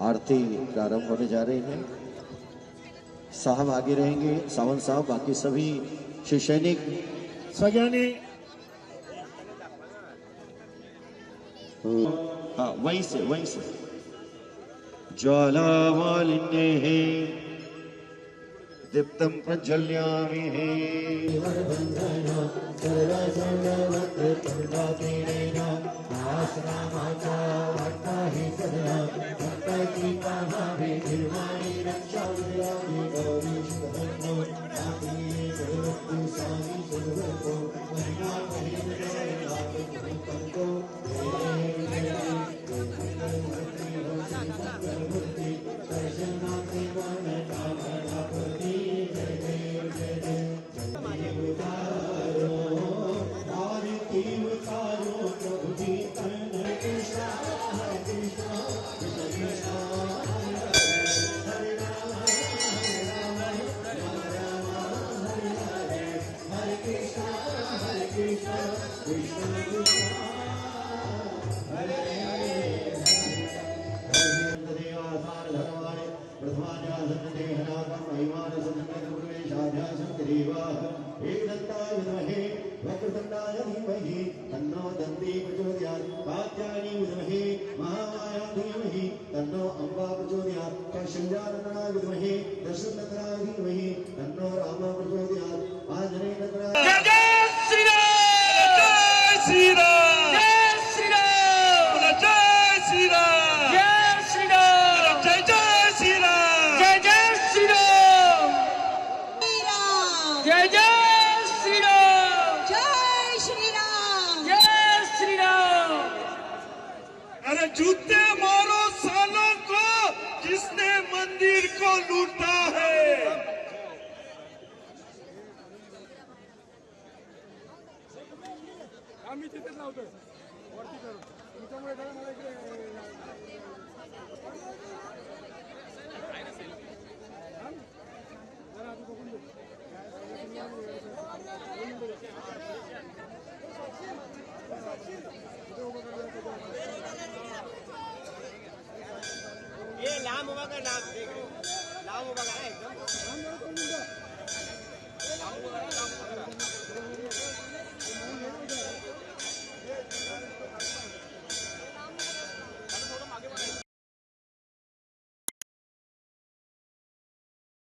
आरती प्रारंभ होने जा रही है। साहब आगे रहेंगे, सावंत साहब, बाकी सभी शिव सैनिक सगळ्यांनी हाँ वहीं से ज्वालामालिन्ये दीप्तं प्रज्वल्यामि तन्नो दन्ती प्रचोदयात् कात्यायनी विद्महे महामाया धीमहि तन्नो अम्बा प्रचोदयात् कौशल्यानंदनाय विद्महे दशरथनाय धीमहि तन्नो राम प्रचोदयात् आंजनेयनंदनाय। जय श्री राम, जय श्री राम, जय श्री राम, जय श्री राम, जय श्री राम, जय जय श्री राम, जय जय श्री राम, जय जय श्री राम, जय श्री राम, जय श्री राम। अरे जूते मारो सालों को जिसने मंदिर को लूटा है। आम्ही तिथेच लावतोय वरती करू तुमच्यामुळे काय मला इकडे जरा आधी बघून घेऊ ये लांब उभा कर, लांब उभा करा एकदम।